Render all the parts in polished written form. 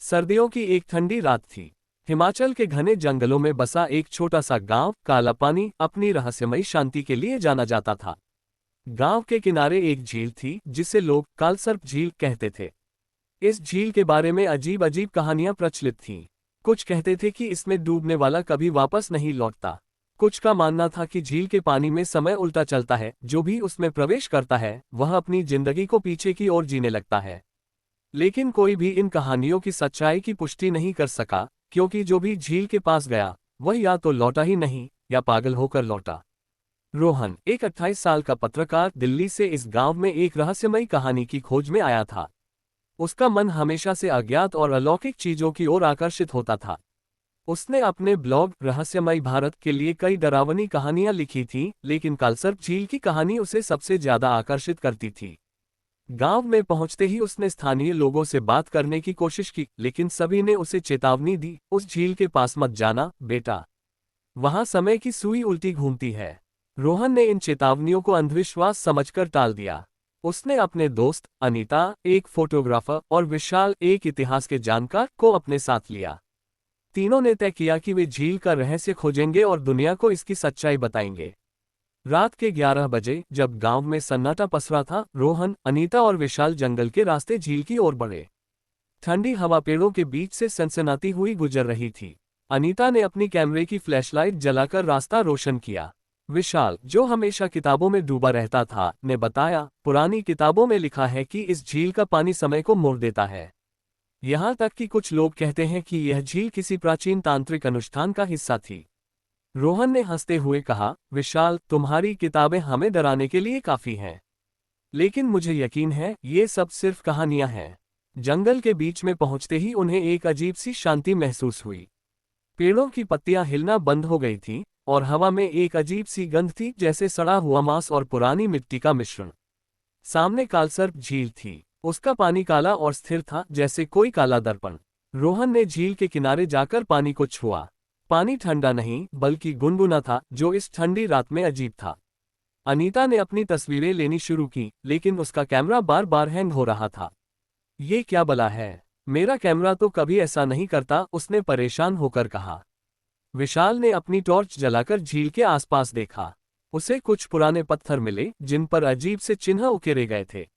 सर्दियों की एक ठंडी रात थी। हिमाचल के घने जंगलों में बसा एक छोटा सा गांव काला पानी अपनी रहस्यमयी शांति के लिए जाना जाता था। गांव के किनारे एक झील थी जिसे लोग कालसर्प झील कहते थे। इस झील के बारे में अजीब अजीब कहानियां प्रचलित थीं। कुछ कहते थे कि इसमें डूबने वाला कभी वापस नहीं लौटता। कुछ का मानना था कि झील के पानी में समय उल्टा चलता है, जो भी उसमें प्रवेश करता है वह अपनी जिंदगी को पीछे की ओर जीने लगता है। लेकिन कोई भी इन कहानियों की सच्चाई की पुष्टि नहीं कर सका, क्योंकि जो भी झील के पास गया वह या तो लौटा ही नहीं या पागल होकर लौटा। रोहन, एक 28 साल का पत्रकार, दिल्ली से इस गांव में एक रहस्यमयी कहानी की खोज में आया था। उसका मन हमेशा से अज्ञात और अलौकिक चीजों की ओर आकर्षित होता था। उसने अपने ब्लॉग रहस्यमयी भारत के लिए कई डरावनी कहानियां लिखी थीं, लेकिन कालसर्प झील की कहानी उसे सबसे ज्यादा आकर्षित करती थी। गांव में पहुंचते ही उसने स्थानीय लोगों से बात करने की कोशिश की, लेकिन सभी ने उसे चेतावनी दी, उस झील के पास मत जाना बेटा, वहां समय की सुई उल्टी घूमती है। रोहन ने इन चेतावनियों को अंधविश्वास समझकर टाल दिया। उसने अपने दोस्त अनीता, एक फोटोग्राफर, और विशाल, एक इतिहास के जानकार, को अपने साथ लिया। तीनों ने तय किया कि वे झील का रहस्य खोजेंगे और दुनिया को इसकी सच्चाई बताएंगे। रात के 11 बजे जब गांव में सन्नाटा पसरा था, रोहन, अनीता और विशाल जंगल के रास्ते झील की ओर बढ़े। ठंडी हवा पेड़ों के बीच से सनसनाती हुई गुजर रही थी। अनीता ने अपनी कैमरे की फ्लैशलाइट जलाकर रास्ता रोशन किया। विशाल, जो हमेशा किताबों में डूबा रहता था, ने बताया, पुरानी किताबों में लिखा है कि इस झील का पानी समय को मोड़ देता है। यहाँ तक कि कुछ लोग कहते हैं कि यह झील किसी प्राचीन तांत्रिक अनुष्ठान का हिस्सा थी। रोहन ने हंसते हुए कहा, विशाल, तुम्हारी किताबें हमें डराने के लिए काफी हैं, लेकिन मुझे यकीन है ये सब सिर्फ कहानियां हैं। जंगल के बीच में पहुंचते ही उन्हें एक अजीब सी शांति महसूस हुई। पेड़ों की पत्तियां हिलना बंद हो गई थीं और हवा में एक अजीब सी गंध थी, जैसे सड़ा हुआ मांस और पुरानी मिट्टी का मिश्रण। सामने कालसर्प झील थी। उसका पानी काला और स्थिर था, जैसे कोई काला दर्पण। रोहन ने झील के किनारे जाकर पानी को छुआ। पानी ठंडा नहीं बल्कि गुनगुना था, जो इस ठंडी रात में अजीब था। अनीता ने अपनी तस्वीरें लेनी शुरू की, लेकिन उसका कैमरा बार बार हैंग हो रहा था। ये क्या बला है? मेरा कैमरा तो कभी ऐसा नहीं करता, उसने परेशान होकर कहा। विशाल ने अपनी टॉर्च जलाकर झील के आसपास देखा। उसे कुछ पुराने पत्थर मिले जिन पर अजीब से चिन्ह उकेरे गए थे।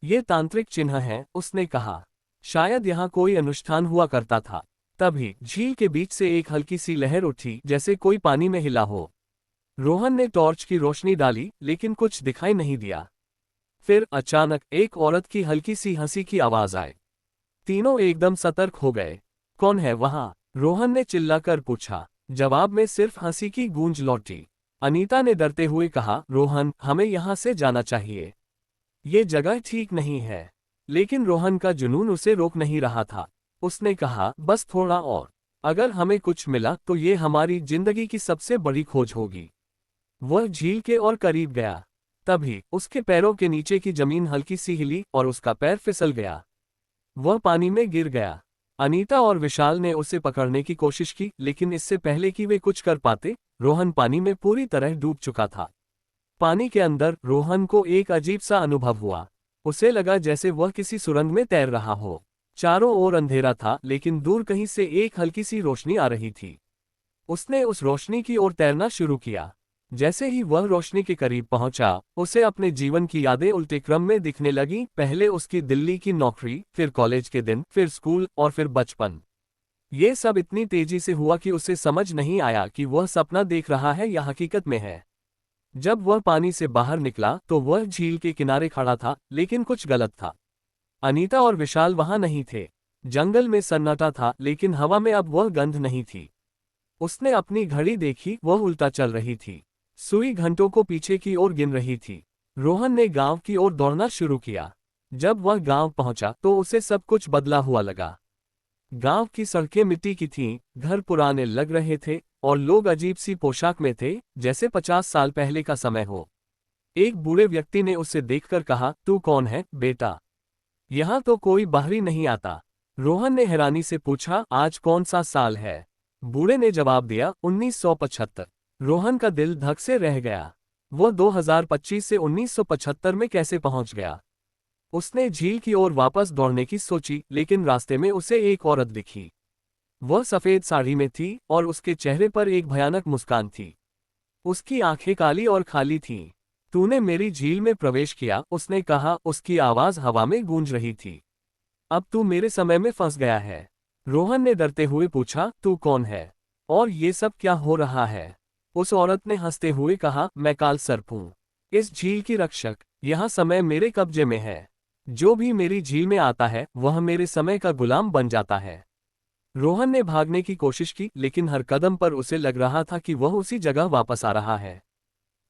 ये तांत्रिक चिन्ह हैं, उसने कहा। शायद यहाँ कोई अनुष्ठान हुआ करता था। तभी झील के बीच से एक हल्की सी लहर उठी, जैसे कोई पानी में हिला हो। रोहन ने टॉर्च की रोशनी डाली, लेकिन कुछ दिखाई नहीं दिया। फिर अचानक एक औरत की हल्की सी हंसी की आवाज आई। तीनों एकदम सतर्क हो गए। कौन है वहां? रोहन ने चिल्लाकर पूछा। जवाब में सिर्फ हंसी की गूंज लौटी। अनीता ने डरते हुए कहा, रोहन, हमें यहां से जाना चाहिए। ये जगह ठीक नहीं है। लेकिन रोहन का जुनून उसे रोक नहीं रहा था। उसने कहा, बस थोड़ा और। अगर हमें कुछ मिला तो ये हमारी जिंदगी की सबसे बड़ी खोज होगी। वह झील के और करीब गया। तभी उसके पैरों के नीचे की जमीन हल्की सी हिली और उसका पैर फिसल गया। वह पानी में गिर गया। अनीता और विशाल ने उसे पकड़ने की कोशिश की, लेकिन इससे पहले कि वे कुछ कर पाते, रोहन पानी में पूरी तरह डूब चुका था। पानी के अंदर रोहन को एक अजीब सा अनुभव हुआ। उसे लगा जैसे वह किसी सुरंग में तैर रहा हो। चारों ओर अंधेरा था, लेकिन दूर कहीं से एक हल्की सी रोशनी आ रही थी। उसने उस रोशनी की ओर तैरना शुरू किया। जैसे ही वह रोशनी के करीब पहुंचा, उसे अपने जीवन की यादें उल्टे क्रम में दिखने लगी। पहले उसकी दिल्ली की नौकरी, फिर कॉलेज के दिन, फिर स्कूल और फिर बचपन। ये सब इतनी तेजी से हुआ कि उसे समझ नहीं आया कि वह सपना देख रहा है या हकीकत में है। जब वह पानी से बाहर निकला तो वह झील के किनारे खड़ा था, लेकिन कुछ गलत था। अनीता और विशाल वहां नहीं थे। जंगल में सन्नाटा था, लेकिन हवा में अब वह गंध नहीं थी। उसने अपनी घड़ी देखी, वह उल्टा चल रही थी। सुई घंटों को पीछे की ओर गिन रही थी। रोहन ने गांव की ओर दौड़ना शुरू किया। जब वह गांव पहुंचा तो उसे सब कुछ बदला हुआ लगा। गांव की सड़कें मिट्टी की थीं, घर पुराने लग रहे थे और लोग अजीब सी पोशाक में थे, जैसे 50 साल पहले का समय हो। एक बूढ़े व्यक्ति ने उसे देखकर कहा, तू कौन है बेटा? यहाँ तो कोई बाहरी नहीं आता। रोहन ने हैरानी से पूछा, आज कौन सा साल है? बूढ़े ने जवाब दिया, 1975। रोहन का दिल धक से रह गया। वह 2025 से 1975 में कैसे पहुंच गया? उसने झील की ओर वापस दौड़ने की सोची, लेकिन रास्ते में उसे एक औरत दिखी। वह सफेद साड़ी में थी और उसके चेहरे पर एक भयानक मुस्कान थी। उसकी आंखें काली और खाली थीं। तूने मेरी झील में प्रवेश किया, उसने कहा, उसकी आवाज हवा में गूंज रही थी। अब तू मेरे समय में फंस गया है। रोहन ने डरते हुए पूछा, तू कौन है? और ये सब क्या हो रहा है? उस औरत ने हंसते हुए कहा, मैं काल सर्प हूँ, इस झील की रक्षक। यहाँ समय मेरे कब्जे में है। जो भी मेरी झील में आता है वह मेरे समय का गुलाम बन जाता है। रोहन ने भागने की कोशिश की, लेकिन हर कदम पर उसे लग रहा था कि वह उसी जगह वापस आ रहा है।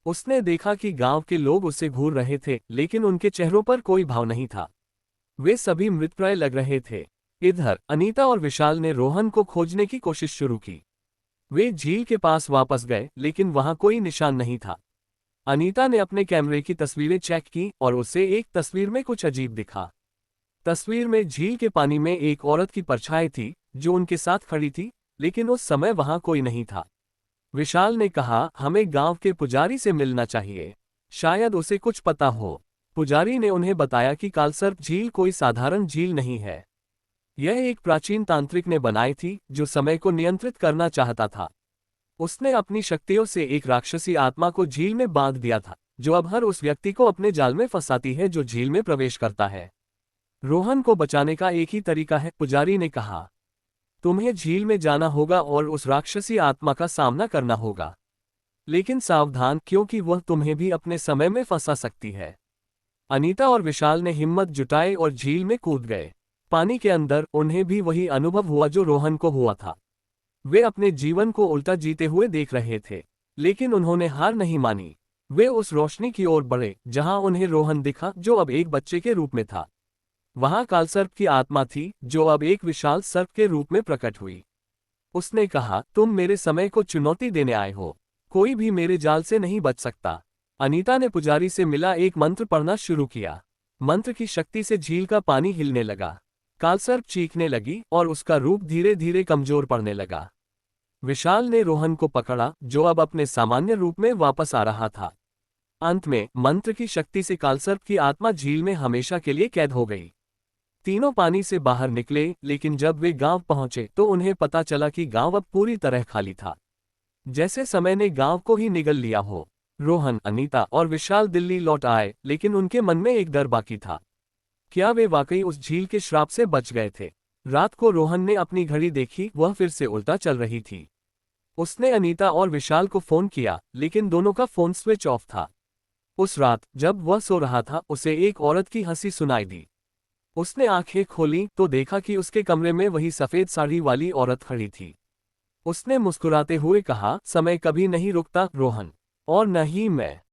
उसने देखा कि गांव के लोग उससे घूर रहे थे, लेकिन उनके चेहरों पर कोई भाव नहीं था। वे सभी मृतप्राय लग रहे थे। इधर अनीता और विशाल ने रोहन को खोजने की कोशिश शुरू की। वे झील के पास वापस गए, लेकिन वहां कोई निशान नहीं था। अनीता ने अपने कैमरे की तस्वीरें चेक की और उसे एक तस्वीर में कुछ अजीब दिखा। तस्वीर में झील के पानी में एक औरत की परछाई थी, जो उनके साथ खड़ी थी, लेकिन उस समय वहां कोई नहीं था। विशाल ने कहा, हमें गांव के पुजारी से मिलना चाहिए, शायद उसे कुछ पता हो। पुजारी ने उन्हें बताया कि कालसर्प झील कोई साधारण झील नहीं है। यह एक प्राचीन तांत्रिक ने बनाई थी, जो समय को नियंत्रित करना चाहता था। उसने अपनी शक्तियों से एक राक्षसी आत्मा को झील में बांध दिया था, जो अब हर उस व्यक्ति को अपने जाल में फंसाती है जो झील में प्रवेश करता है। रोहन को बचाने का एक ही तरीका है, पुजारी ने कहा। तुम्हें झील में जाना होगा और उस राक्षसी आत्मा का सामना करना होगा। लेकिन सावधान, क्योंकि वह तुम्हें भी अपने समय में फंसा सकती है। अनीता और विशाल ने हिम्मत जुटाई और झील में कूद गए। पानी के अंदर उन्हें भी वही अनुभव हुआ जो रोहन को हुआ था। वे अपने जीवन को उल्टा जीते हुए देख रहे थे, लेकिन उन्होंने हार नहीं मानी। वे उस रोशनी की ओर बढ़े जहां उन्हें रोहन दिखा, जो अब एक बच्चे के रूप में था। वहां कालसर्प की आत्मा थी, जो अब एक विशाल सर्प के रूप में प्रकट हुई। उसने कहा, तुम मेरे समय को चुनौती देने आए हो। कोई भी मेरे जाल से नहीं बच सकता। अनीता ने पुजारी से मिला एक मंत्र पढ़ना शुरू किया। मंत्र की शक्ति से झील का पानी हिलने लगा। कालसर्प चीखने लगी और उसका रूप धीरे धीरे कमजोर पड़ने लगा। विशाल ने रोहन को पकड़ा, जो अब अपने सामान्य रूप में वापस आ रहा था। अंत में मंत्र की शक्ति से कालसर्प की आत्मा झील में हमेशा के लिए कैद हो गई। तीनों पानी से बाहर निकले, लेकिन जब वे गांव पहुंचे तो उन्हें पता चला कि गांव अब पूरी तरह खाली था, जैसे समय ने गांव को ही निगल लिया हो। रोहन, अनीता और विशाल दिल्ली लौट आए, लेकिन उनके मन में एक डर बाकी था। क्या वे वाकई उस झील के श्राप से बच गए थे? रात को रोहन ने अपनी घड़ी देखी, वह फिर से उल्टा चल रही थी। उसने अनीता और विशाल को फोन किया, लेकिन दोनों का फोन स्विच ऑफ था। उस रात जब वह सो रहा था, उसे एक औरत की हंसी सुनाई दी। उसने आंखें खोली तो देखा कि उसके कमरे में वही सफेद साड़ी वाली औरत खड़ी थी। उसने मुस्कुराते हुए कहा, समय कभी नहीं रुकता रोहन, और न ही मैं।